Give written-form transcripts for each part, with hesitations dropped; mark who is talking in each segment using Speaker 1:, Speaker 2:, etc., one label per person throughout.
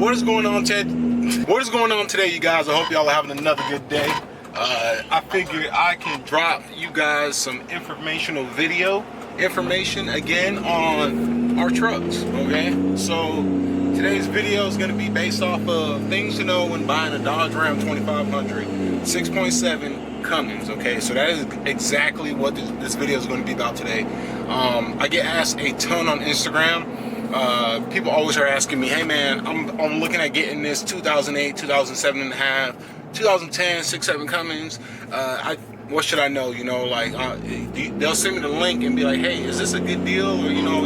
Speaker 1: What is going on, Ted? What is going on today, you guys? I hope y'all are having another good day. I figured I can drop you guys some informational video information again on our trucks, okay? So today's video is going to be based off of things to know when buying a Dodge Ram 2500 6.7 Cummins, okay? So that is exactly what this video is going to be about today. I get asked a ton on Instagram. People always are asking me, hey man, I'm looking at getting this 2008, 2007 and a half, 2010 6.7 Cummins. What should I know? You know, like they'll send me the link and be like, hey, is this a good deal? Or, you know,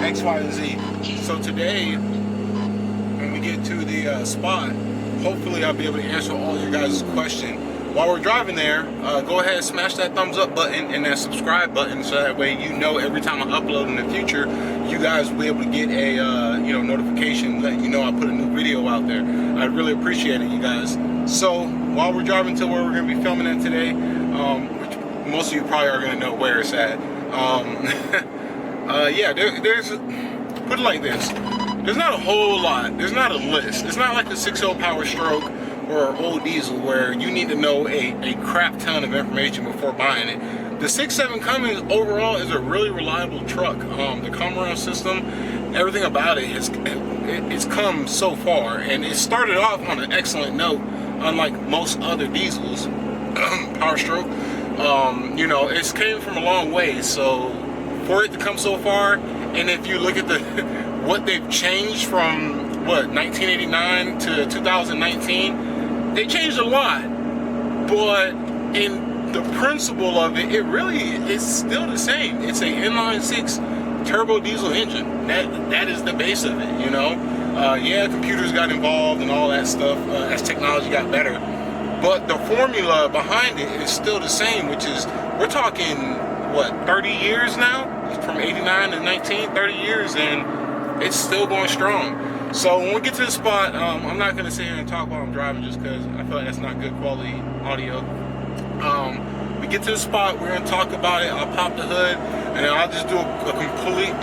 Speaker 1: X, Y, and Z. So today, when we get to the spot, hopefully I'll be able to answer all your guys' questions. While we're driving there, go ahead and smash that thumbs up button and that subscribe button, so that way you know every time I upload in the future, you guys will be able to get a notification letting you know I put a new video out there. I'd really appreciate it, you guys. So while we're driving to where we're going to be filming at today, which most of you probably are going to know where it's at. Yeah, there's put it like this. There's not a whole lot. There's not a list. It's not like the 6.0 Power Stroke or old diesel where you need to know a crap ton of information before buying it. The 6.7 Cummins overall is a really reliable truck. The come around system, everything about it it's come so far, and it started off on an excellent note, unlike most other diesels. Power Stroke, you know, it's came from a long way. So for it to come so far, and if you look at the what they've changed from what 1989 to 2019. They changed a lot, but in the principle of it, it really is still the same. It's an inline-six turbo diesel engine. That is the base of it, you know. Yeah, computers got involved and all that stuff as technology got better, but the formula behind it is still the same, which is, we're talking, what, 30 years now? From 89 to 19, 30 years, and it's still going strong. So when we get to the spot, I'm not going to sit here and talk while I'm driving, just because I feel like that's not good quality audio. We get to the spot, we're going to talk about it, I'll pop the hood, and then I'll just do a complete...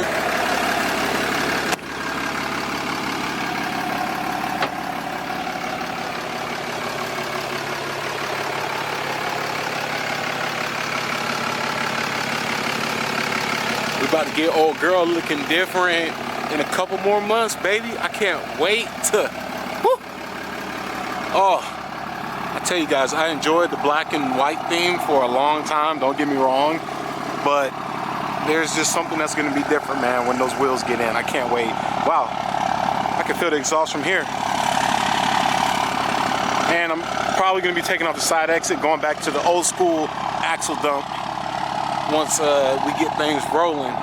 Speaker 1: We about to get old girl looking different in a couple more months, baby. I can't wait to, whoo. Oh, I tell you guys, I enjoyed the black and white theme for a long time, don't get me wrong, but there's just something that's going to be different, man, when those wheels get in. I can't wait. Wow, I can feel the exhaust from here. And I'm probably going to be taking off the side exit, going back to the old school axle dump once we get things rolling.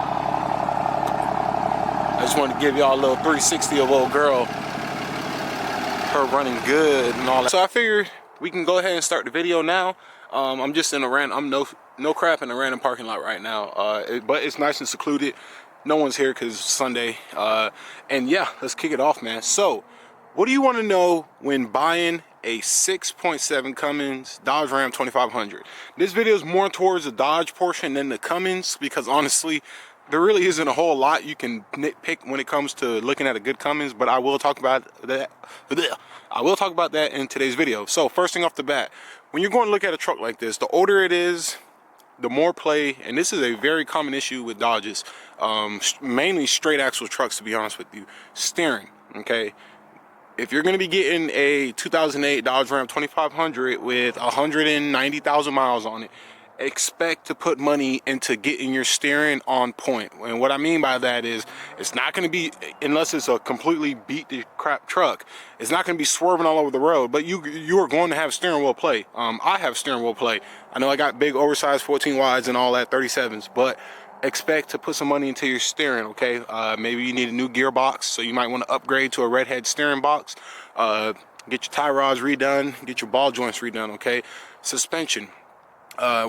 Speaker 1: I just wanted to give y'all a little 360 of old girl, her running good and all that. So I figured we can go ahead and start the video now. I'm just in a random, no crap in a random parking lot right now, but it's nice and secluded. No one's here because it's Sunday, and yeah, let's kick it off, man. So what do you want to know when buying a 6.7 Cummins Dodge Ram 2500? This video is more towards the Dodge portion than the Cummins, because honestly, there really isn't a whole lot you can nitpick when it comes to looking at a good Cummins, but I will talk about that. I will talk about that in today's video. So first thing off the bat, when you're going to look at a truck like this, the older it is, the more play, and this is a very common issue with Dodges, mainly straight axle trucks, to be honest with you, steering, okay? If you're going to be getting a 2008 Dodge Ram 2500 with 190,000 miles on it, expect to put money into getting your steering on point. And what I mean by that is, it's not going to be, unless it's a completely beat the crap truck, it's not going to be swerving all over the road, but you are going to have steering wheel play. I have steering wheel play. I know I got big oversized 14 wides and all that 37s, but expect to put some money into your steering, okay? Maybe you need a new gearbox, so you might want to upgrade to a redhead steering box. Get your tie rods redone, get your ball joints redone, okay? Suspension,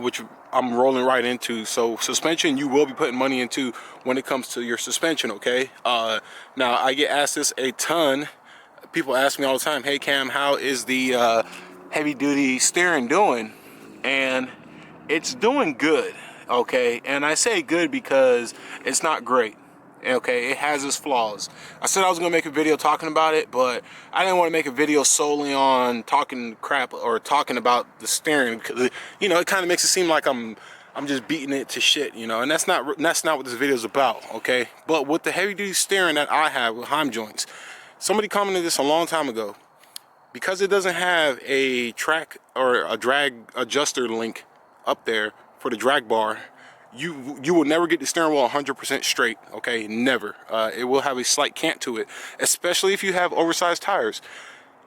Speaker 1: which I'm rolling right into. So suspension, you will be putting money into when it comes to your suspension, okay? Now, I get asked this a ton. People ask me all the time, hey Cam, how is the heavy duty steering doing? And it's doing good, okay? And I say good because it's not great. Okay, it has its flaws. I said I was gonna make a video talking about it, but I didn't want to make a video solely on talking crap or talking about the steering, because you know, it kind of makes it seem like I'm just beating it to shit, you know, and that's not what this video is about. Okay, but with the heavy duty steering that I have with Heim joints, somebody commented this a long time ago, because it doesn't have a track or a drag adjuster link up there for the drag bar, you will never get the steering wheel 100% straight. Okay, never. It will have a slight cant to it, especially if you have oversized tires.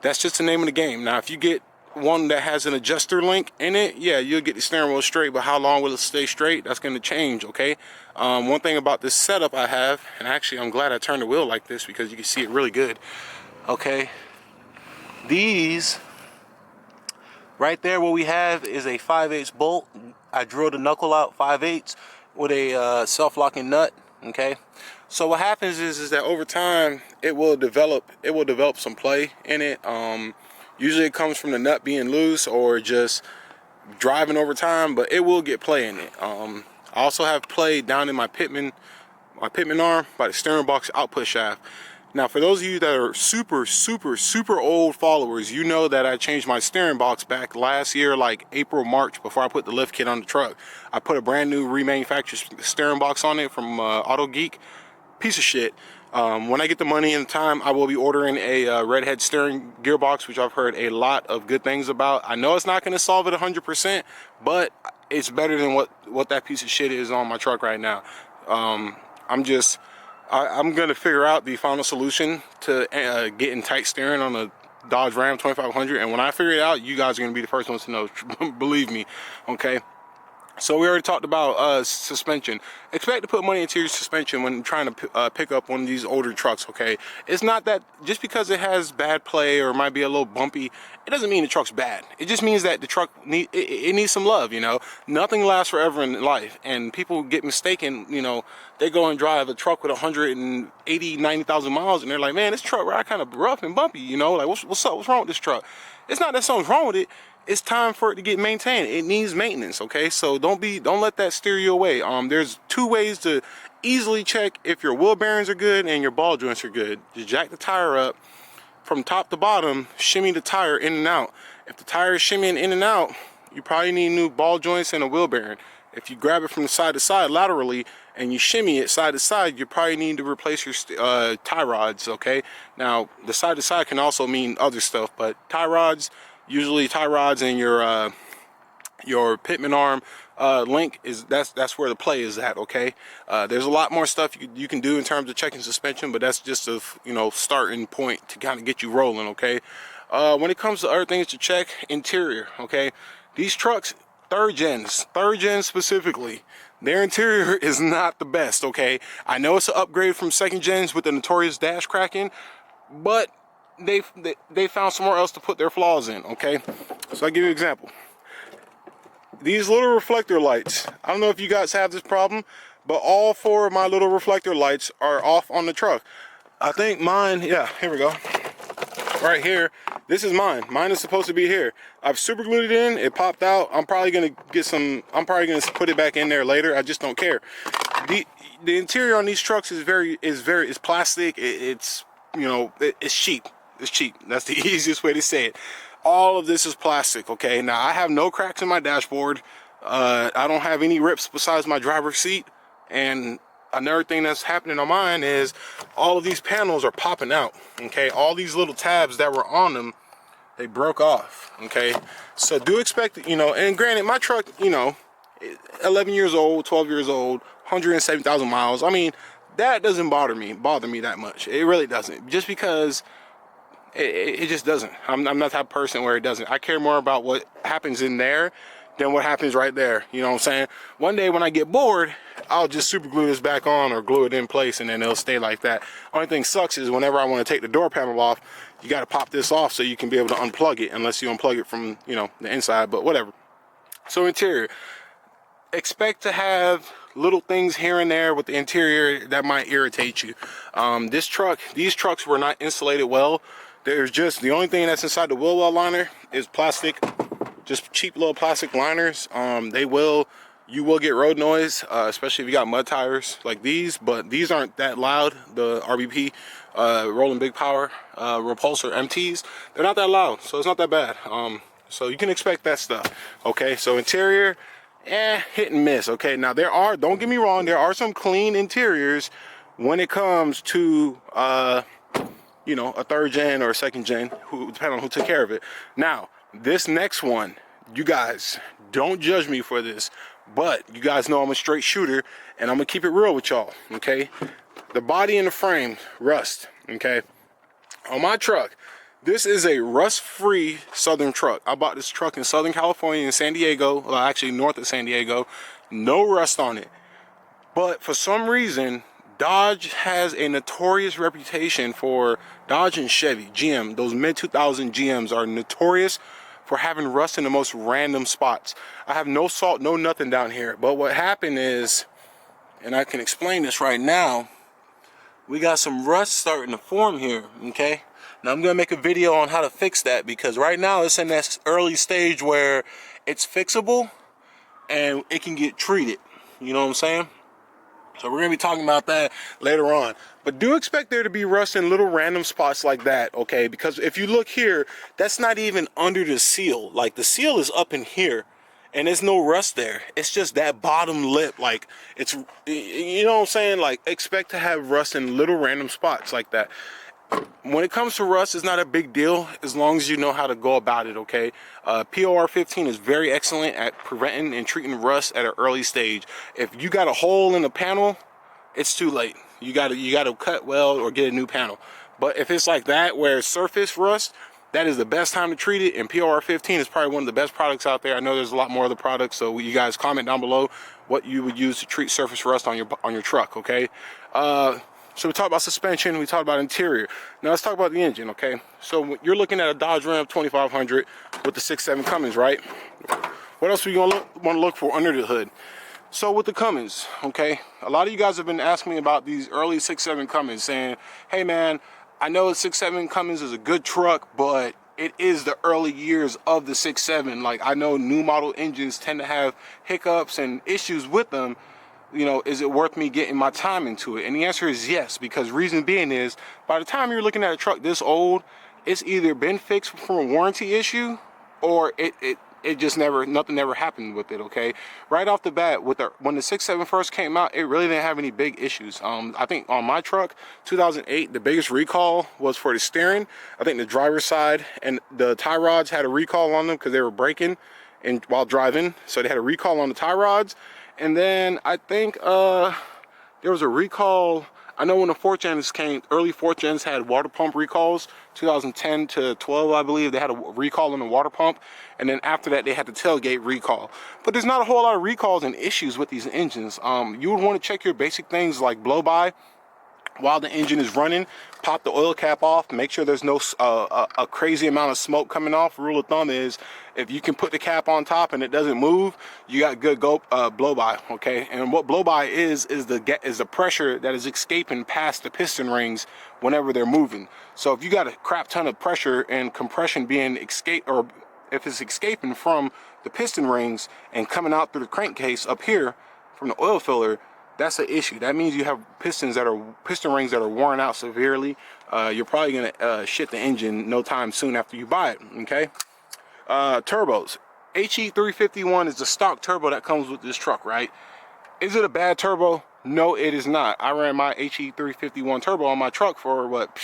Speaker 1: That's just the name of the game. Now, if you get one that has an adjuster link in it, yeah, you'll get the steering wheel straight, but how long will it stay straight? That's going to change. Okay, one thing about this setup I have, and actually I'm glad I turned the wheel like this because you can see it really good. Okay, these right there, what we have is a 5/8 bolt. I drilled a knuckle out 5/8 with a self-locking nut. Okay, so what happens is that over time it will develop some play in it. Usually it comes from the nut being loose or just driving over time, but it will get play in it. I also have play down in my pitman arm by the steering box output shaft. Now, for those of you that are super old followers, you know that I changed my steering box back last year, like April, March, before I put the lift kit on the truck. I put a brand new remanufactured steering box on it from Auto Geek. Piece of shit. When I get the money and the time, I will be ordering a redhead steering gearbox, which I've heard a lot of good things about. I know it's not going to solve it 100%, but it's better than what that piece of shit is on my truck right now. I'm going to figure out the final solution to getting tight steering on a Dodge Ram 2500, and when I figure it out, you guys are going to be the first ones to know. Believe me. Okay, so we already talked about suspension. Expect to put money into your suspension when trying to pick up one of these older trucks. Okay, it's not that just because it has bad play or might be a little bumpy, it doesn't mean the truck's bad. It just means that the truck it needs some love. You know, nothing lasts forever in life, and people get mistaken. You know, they go and drive a truck with 180, 90,000 miles, and they're like, man, this truck ride kind of rough and bumpy. You know, like what's up? What's wrong with this truck? It's not that something's wrong with it. It's time for it to get maintained. It needs maintenance. Okay, so don't let that steer you away. There's two ways to easily check if your wheel bearings are good and your ball joints are good. Just jack the tire up from top to bottom, shimmy the tire in and out. If the tire is shimmying in and out, you probably need new ball joints and a wheel bearing. If you grab it from the side to side laterally and you shimmy it side to side, you probably need to replace your tie rods. Okay, now the side to side can also mean other stuff, but tie rods, usually tie rods and your pitman arm link that's where the play is at. Okay, there's a lot more stuff you can do in terms of checking suspension, but that's just a starting point to kind of get you rolling. Okay, when it comes to other things to check, interior. Okay, these trucks, third gen specifically, their interior is not the best. Okay, I know it's an upgrade from second gens with the notorious dash cracking, but they found somewhere else to put their flaws in. Okay, so I'll give you an example. These little reflector lights, I don't know if you guys have this problem, but all four of my little reflector lights are off on the truck. I think mine, yeah, here we go. Right here, this is mine. Mine is supposed to be here. I've super glued it in, it popped out. I'm probably gonna put it back in there later. I just don't care. The interior on these trucks is plastic. It's cheap. It's cheap. That's the easiest way to say it. All of this is plastic. Okay, now I have no cracks in my dashboard. I don't have any rips besides my driver's seat. And another thing that's happening on mine is all of these panels are popping out. Okay, all these little tabs that were on them, they broke off. Okay, so do expect, and granted, my truck, 11 years old, 12 years old, 170,000 miles. I mean, that doesn't bother me that much. It really doesn't. Just because it just doesn't. I'm not that type of person where it doesn't. I care more about what happens in there than what happens right there. You know what I'm saying? One day when I get bored, I'll just super glue this back on or glue it in place, and then it'll stay like that. Only thing sucks is whenever I want to take the door panel off, you got to pop this off so you can be able to unplug it, unless you unplug it from the inside, but whatever. So interior, expect to have little things here and there with the interior that might irritate you. These trucks were not insulated well. There's just, the only thing that's inside the wheel well liner is plastic, just cheap little plastic liners. They will You will get road noise, especially if you got mud tires like these, but these aren't that loud. The RBP, rolling big power, repulsor MTs, they're not that loud, so it's not that bad. So you can expect that stuff. Okay, so interior, hit and miss. Okay, now don't get me wrong, there are some clean interiors when it comes to you know, a third gen or a second gen, depending on who took care of it. Now, this next one, you guys, don't judge me for this, but you guys know I'm a straight shooter, and I'm gonna keep it real with y'all, okay? The body and the frame, rust, okay? On my truck, this is a rust-free Southern truck. I bought this truck in Southern California, in San Diego, well, actually north of San Diego. No rust on it. But for some reason, Dodge has a notorious reputation for, Dodge and Chevy, GM, those mid-2000 GMs are notorious for having rust in the most random spots. I have no salt, no nothing down here. But what happened is, and I can explain this right now, we got some rust starting to form here, okay? Now I'm gonna make a video on how to fix that, because right now it's in that early stage where it's fixable and it can get treated. You know what I'm saying? So we're gonna be talking about that later on. But do expect there to be rust in little random spots like that, okay? Because if you look here, that's not even under the seal. Like, the seal is up in here, and there's no rust there. It's just that bottom lip. Like, it's, you know what I'm saying? Like, expect to have rust in little random spots like that. When it comes to rust, it's not a big deal as long as you know how to go about it, okay? POR 15 is very excellent at preventing and treating rust at an early stage. If you got a hole in the panel, it's too late. You gotta cut weld or get a new panel. But if it's like that, where it's surface rust, that is the best time to treat it, and POR 15 is probably one of the best products out there. I know there's a lot more other products, so you guys comment down below what you would use to treat surface rust on your truck, okay? So we talked about suspension, we talked about interior. Now let's talk about the engine, okay? So you're looking at a Dodge Ram 2500 with the 6.7 Cummins, right? What else are you gonna want to look for under the hood? So with the Cummins, okay, a lot of you guys have been asking me about these early 6.7 Cummins, saying, hey man, I know the 6.7 Cummins is a good truck, but it is the early years of the 6.7. Like, I know new model engines tend to have hiccups and issues with them. You know, is it worth me getting my time into it? And the answer is yes, because reason being is, by the time you're looking at a truck this old, it's either been fixed from a warranty issue, or it just nothing ever happened with it, okay? Right off the bat, when the 6.7 first came out, it really didn't have any big issues. I think on my truck, 2008, the biggest recall was for the steering. I think the driver's side and the tie rods had a recall on them because they were braking and while driving, so they had a recall on the tie rods. And then I think there was a recall. I know when the 4th gens came, early 4th gens had water pump recalls, 2010 to 12, I believe. They had a recall on the water pump. And then after that, they had the tailgate recall. But there's not a whole lot of recalls and issues with these engines. You would want to check your basic things like blow-by while the engine is running. Pop the oil cap off, make sure there's no a crazy amount of smoke coming off. Rule of thumb is, if you can put the cap on top and it doesn't move, you got good blow-by, okay? And what blow-by is the pressure that is escaping past the piston rings whenever they're moving. So if you got a crap ton of pressure and compression being or if it's escaping from the piston rings and coming out through the crankcase up here from the oil filler, that's an issue. That means you have piston rings that are worn out severely. You're probably gonna shit the engine no time soon after you buy it, okay? Turbos. HE351 is the stock turbo that comes with this truck, right? Is it a bad turbo? No, it is not. I ran my HE351 turbo on my truck for what,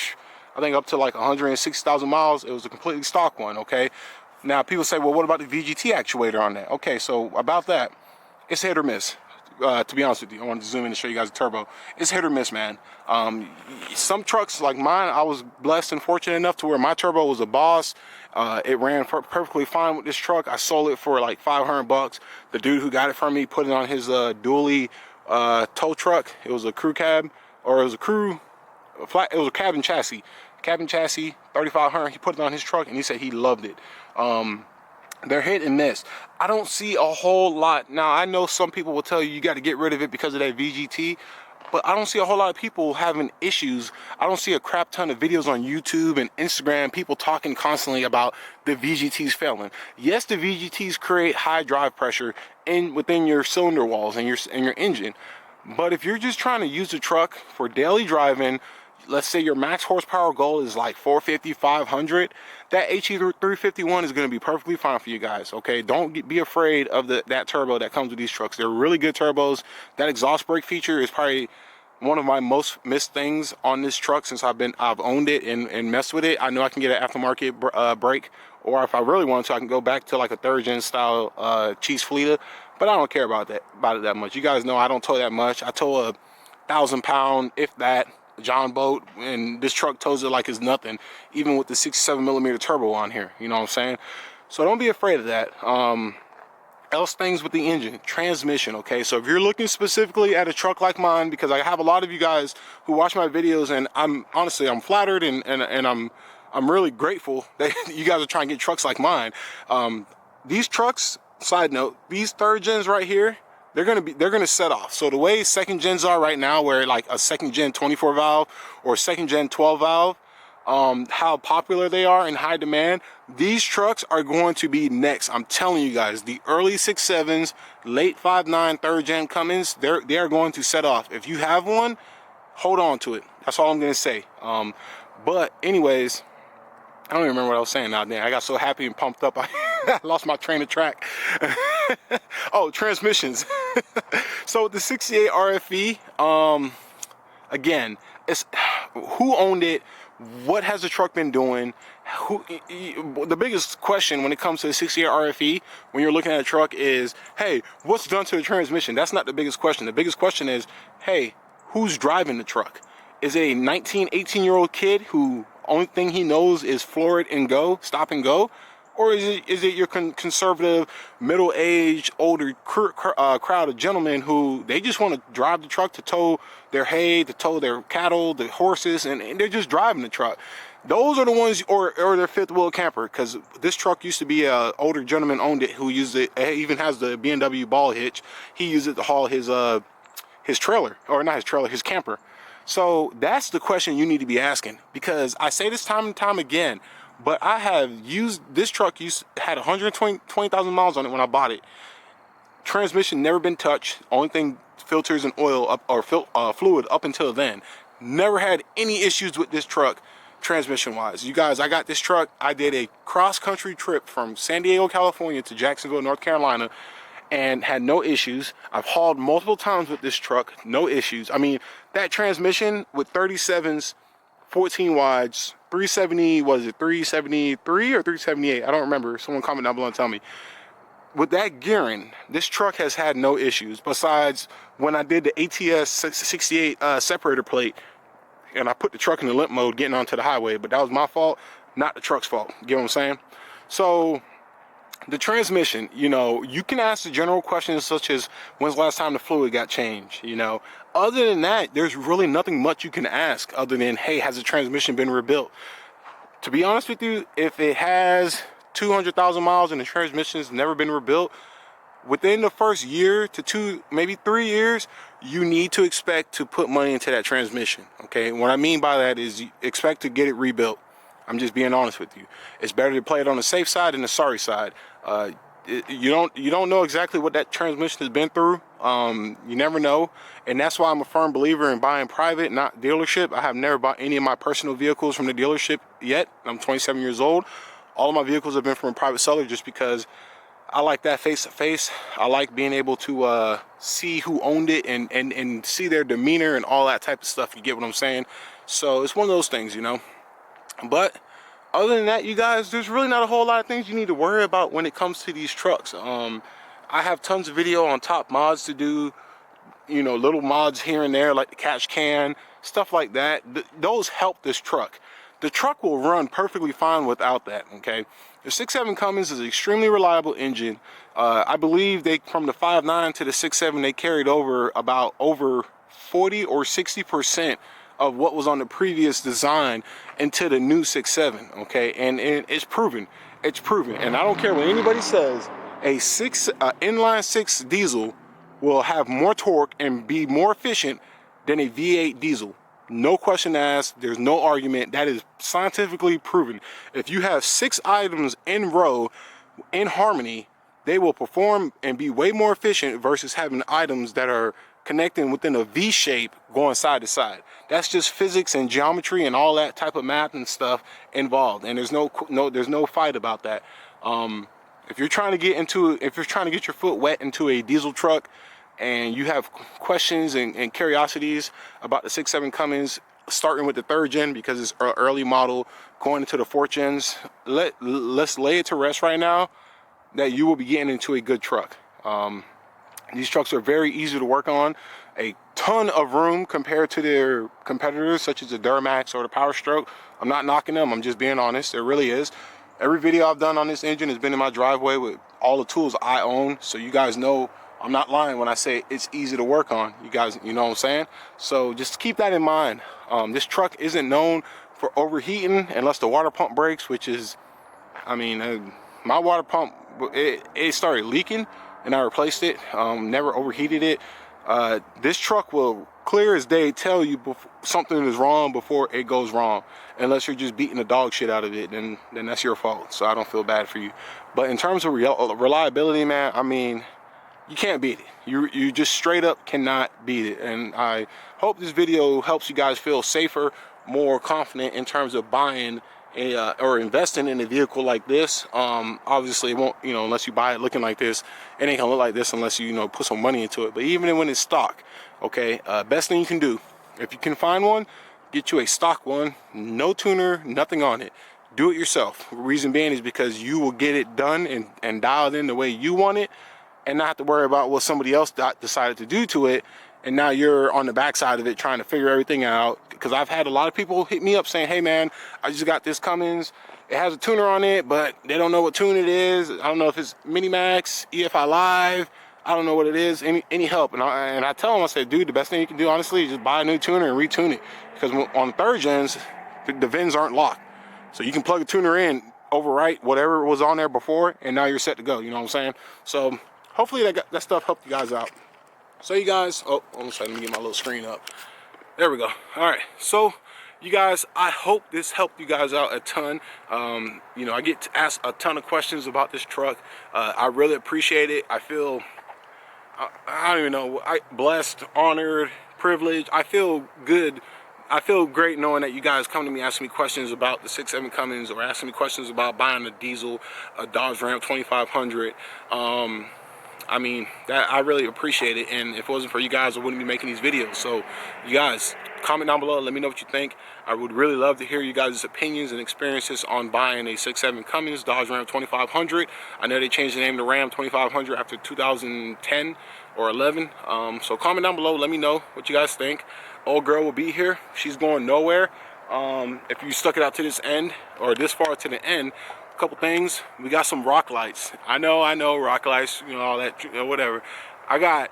Speaker 1: I think up to like 160,000 miles. It was a completely stock one, okay? Now people say, well, what about the VGT actuator on that? Okay, so about that, it's hit or miss. To be honest with you, I wanted to zoom in and show you guys the turbo. It's hit or miss, man. Some trucks like mine, I was blessed and fortunate enough to where my turbo was a boss. It ran perfectly fine with this truck. I sold it for like 500 bucks. The dude who got it from me put it on his dually tow truck. It was a crew cab, or it was it was a cabin chassis. 3,500. He put it on his truck and he said he loved it. They're hit and miss. I don't see a whole lot. Now, I know some people will tell you got to get rid of it because of that VGT. but I don't see a whole lot of people having issues. I don't see a crap ton of videos on YouTube and Instagram, people talking constantly about the VGTs failing. Yes, the VGTs create high drive pressure within your cylinder walls and your engine. But if you're just trying to use the truck for daily driving, let's say your max horsepower goal is like 450, 500, that HE351 is going to be perfectly fine for you guys, okay? Don't be afraid of that turbo that comes with these trucks. They're really good turbos. That exhaust brake feature is probably one of my most missed things on this truck since I've owned it and messed with it. I know I can get an aftermarket brake, or if I really want to, I can go back to like a third gen style Cheese Fleeta, but I don't care about it that much. You guys know I don't tow that much. I tow a 1,000-pound, if that, John boat, and this truck tows it like it's nothing, even with the 67mm turbo on here, you know what I'm saying? So don't be afraid of that. Else things with the engine, transmission, okay? So if you're looking specifically at a truck like mine, because I have a lot of you guys who watch my videos, and I'm flattered and I'm really grateful that you guys are trying to get trucks like mine. These trucks, side note, these third gens right here, they're gonna set off. So the way second gens are right now, where like a second gen 24 valve or second gen 12 valve, how popular they are in high demand, these trucks are going to be next. I'm telling you guys, the early 6.7s, late 5.9 third gen Cummins, they are going to set off. If you have one, hold on to it. That's all I'm gonna say. But anyways, I don't even remember what I was saying now. Damn, I got so happy and pumped up, I lost my train of track. Oh, transmissions. So the 68 RFE, again, it's who owned it, what has the truck been doing, the biggest question when it comes to the 68 RFE when you're looking at a truck is, hey, what's done to the transmission? That's not the biggest question. The biggest question is, hey, who's driving the truck? Is it a 19, 18-year-old kid who only thing he knows is floor it and go, stop and go? Or is it your conservative, middle-aged, older crowd of gentlemen who they just want to drive the truck to tow their hay, to tow their cattle, the horses, and they're just driving the truck? Those are the ones, or their fifth wheel camper, because this truck used to be a older gentleman owned it who used it. It even has the BMW ball hitch. He used it to haul his trailer, or not his trailer, his camper. So that's the question you need to be asking, because I say this time and time again, but I have used this truck, had 120,000 miles on it when I bought it. Transmission never been touched. Only thing, filters and oil up, or fluid up until then. Never had any issues with this truck transmission wise. You guys, I got this truck. I did a cross country trip from San Diego, California to Jacksonville, North Carolina, and had no issues. I've hauled multiple times with this truck, no issues. I mean, that transmission with 37s, 14 wides, 370, was it 373 or 378? I don't remember. Someone comment down below and tell me. With that gearing, this truck has had no issues, besides when I did the ATS 68 separator plate, and I put the truck in the limp mode getting onto the highway, but that was my fault, not the truck's fault. You get what I'm saying? So the transmission, you know, you can ask the general questions such as, when's the last time the fluid got changed? You know, other than that, there's really nothing much you can ask other than, hey, has the transmission been rebuilt? To be honest with you, if it has 200,000 miles and the transmission's never been rebuilt, within the first year to 2, maybe 3 years, you need to expect to put money into that transmission, okay? What I mean by that is you expect to get it rebuilt. I'm just being honest with you. It's better to play it on the safe side than the sorry side. You don't know exactly what that transmission has been through. You never know, and that's why I'm a firm believer in buying private, not dealership. I have never bought any of my personal vehicles from the dealership yet. I'm 27 years old. All of my vehicles have been from a private seller just because I like that face-to-face. I like being able to see who owned it and see their demeanor and all that type of stuff. You get what I'm saying? So it's one of those things, you know. But other than that, you guys, there's really not a whole lot of things you need to worry about when it comes to these trucks. I have tons of video on top mods to do, you know, little mods here and there, like the catch can, stuff like that. Those help this truck. The truck will run perfectly fine without that, okay? The 6.7 Cummins is an extremely reliable engine. I believe from the 5.9 to the 6.7, they carried over 40 or 60% of what was on the previous design into the new 6.7, okay? And it's proven. It's proven. And I don't care what anybody says, a inline 6 diesel will have more torque and be more efficient than a V8 diesel. No question asked. There's no argument. That is scientifically proven. If you have 6 items in row in harmony, they will perform and be way more efficient versus having items that are connecting within a V shape going side to side. That's just physics and geometry and all that type of math and stuff involved, and there's no fight about that. If you're trying to get your foot wet into a diesel truck and you have questions and curiosities about the 6.7 Cummins, starting with the 3rd gen because it's an early model, going into the 4th gens, let's lay it to rest right now that you will be getting into a good truck. These trucks are very easy to work on, a ton of room compared to their competitors such as the Duramax or the Power Stroke. I'm not knocking them, I'm just being honest, there really is. Every video I've done on this engine has been in my driveway with all the tools I own, so you guys know I'm not lying when I say it's easy to work on. You guys, you know what I'm saying? So just keep that in mind. This truck isn't known for overheating unless the water pump breaks, which is, I mean, my water pump, it started leaking and I replaced it, never overheated it. This truck will clear as day tell you something is wrong before it goes wrong, unless you're just beating the dog shit out of it, then that's your fault, so I don't feel bad for you. But in terms of reliability, man, I mean, you can't beat it. You just straight up cannot beat it. And I hope this video helps you guys feel safer, more confident in terms of buying or investing in a vehicle like this. Obviously it won't, unless you buy it looking like this, it ain't gonna look like this unless you put some money into it. But even when it's stock, okay, best thing you can do, if you can find one, get you a stock one, no tuner, nothing on it. Do it yourself. Reason being is because you will get it done and dialed in the way you want it, and not have to worry about what somebody else decided to do to it, and now you're on the backside of it trying to figure everything out. Because I've had a lot of people hit me up saying, hey man, I just got this Cummins, it has a tuner on it, but they don't know what tune it is. I don't know if it's Minimax, EFI Live, I don't know what it is. Any help? And I tell them, I said, dude, the best thing you can do, honestly, is just buy a new tuner and retune it. Because on 3rd gens, the VINs aren't locked, so you can plug a tuner in, overwrite whatever was on there before, and now you're set to go. You know what I'm saying? So hopefully that stuff helped you guys out. So you guys, oh, almost let me get my little screen up. There we go. All right, so you guys, I hope this helped you guys out a ton. I get asked a ton of questions about this truck. I really appreciate it. I feel, I don't even know, blessed, honored, privileged. I feel good. I feel great knowing that you guys come to me asking me questions about the 6.7 Cummins, or asking me questions about buying a diesel, a Dodge Ram 2500. I mean, I really appreciate it, and if it wasn't for you guys, I wouldn't be making these videos. So you guys, comment down below, let me know what you think. I would really love to hear you guys' opinions and experiences on buying a 6.7 Cummins Dodge Ram 2500. I know they changed the name to Ram 2500 after 2010 or 11. So comment down below, let me know what you guys think. Old girl will be here, she's going nowhere. If you stuck it out to this end, or this far to the end, couple things, we got some rock lights. I know rock lights, all that, whatever. I got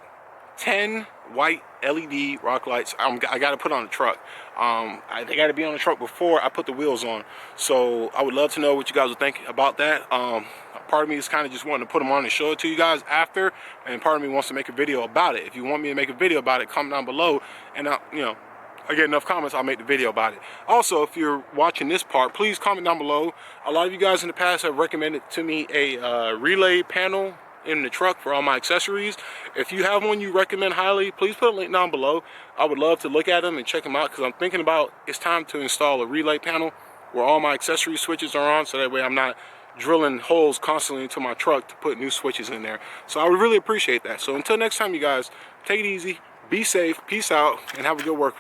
Speaker 1: 10 white LED rock lights I got to put on the truck. They got to be on the truck before I put the wheels on. So I would love to know what you guys would think about that. Part of me is kind of just wanting to put them on and show it to you guys after, and part of me wants to make a video about it. If you want me to make a video about it, comment down below, and I get enough comments, I'll make the video about it. Also, if you're watching this part, please comment down below. A lot of you guys in the past have recommended to me a relay panel in the truck for all my accessories. If you have one you recommend highly, please put a link down below. I would love to look at them and check them out, because I'm thinking about, it's time to install a relay panel where all my accessory switches are on, so that way I'm not drilling holes constantly into my truck to put new switches in there. So I would really appreciate that. So until next time, you guys, take it easy, be safe, peace out, and have a good work week.